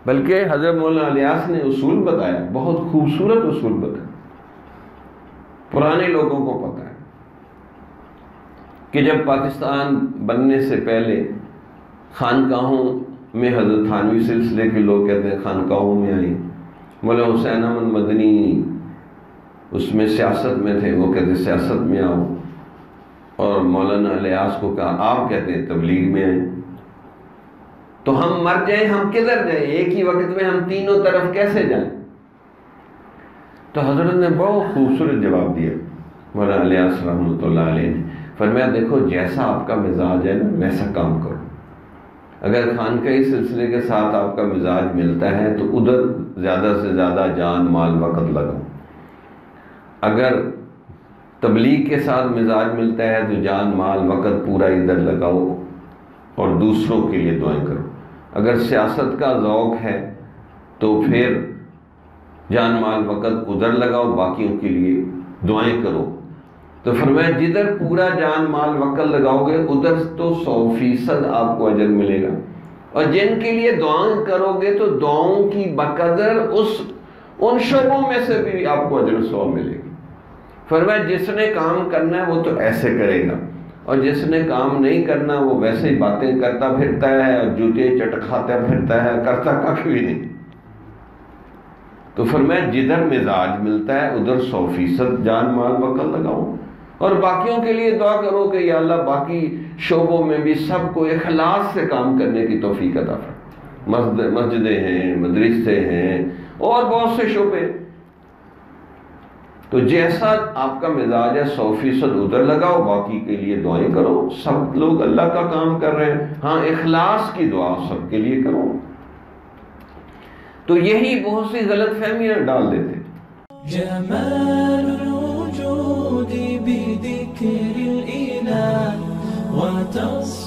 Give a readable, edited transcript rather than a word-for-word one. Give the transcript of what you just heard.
بلکہ حضرت مولانا الیاس نے اصول بتایا، بہت خوبصورت اصول بتایا، پرانے لوگوں کو پتہ ہے کہ جب پاکستان بننے سے پہلے خانقاہوں میں حضرت تھانوی سلسلے کے لوگ کہتے ہیں خانقاہوں میں آئیں، مولانا حسین احمد مدنی اس میں سیاست میں تھے، وہ کہتے سیاست میں آؤ، اور مولانا الیاس کو کہا آپ کہتے ہیں تبلیغ میں آئیں، تو ہم مر جائیں ہم کدھر جائیں، ایک ہی وقت میں ہم تینوں طرف کیسے جائیں؟ تو حضرت نے بہت خوبصورت جواب دیا مولانا الیاس رحمۃ اللہ علیہ نے، فرمایا دیکھو جیسا آپ کا مزاج ہے نا ویسا کام کرو، اگر خانقاہی سلسلے کے ساتھ آپ کا مزاج ملتا ہے تو ادھر زیادہ سے زیادہ جان مال وقت لگاؤ، اگر تبلیغ کے ساتھ مزاج ملتا ہے تو جان مال وقت پورا ادھر لگاؤ اور دوسروں کے لیے دعائیں کرو، اگر سیاست کا ذوق ہے تو پھر جان مال وقت ادھر لگاؤ، باقیوں کے لیے دعائیں کرو۔ تو فرمایا جدھر پورا جان مال وقت لگاؤ گے ادھر تو 100% آپ کو اجر ملے گا، اور جن کے لیے دعائیں کرو گے تو دعاؤں کی بقدر ان شعبوں میں سے بھی آپ کو اجر 100 ملے گی۔ فرمایا جس نے کام کرنا ہے وہ تو ایسے کرے گا، اور جس نے کام نہیں کرنا وہ ویسے ہی باتیں کرتا پھرتا ہے اور جوتے چٹکھاتا پھرتا ہے، کرتا کچھ بھی نہیں۔ تو فرمایا جدھر مزاج ملتا ہے ادھر 100% جان مال وقت لگاؤ، اور باقیوں کے لیے دعا کرو کہ یا اللہ باقی شعبوں میں بھی سب کو اخلاص سے کام کرنے کی توفیق عطا فرما، مسجدیں ہیں، مدرسے ہیں اور بہت سے شعبے، تو جیسا آپ کا مزاج ہے 100% ادھر لگاؤ، باقی کے لیے دعائیں کرو، سب لوگ اللہ کا کام کر رہے ہیں، ہاں اخلاص کی دعا سب کے لیے کرو۔ تو یہی بہت سی غلط فہمیاں ڈال دیتے۔ جمال الوجود بذكر الإله وتصف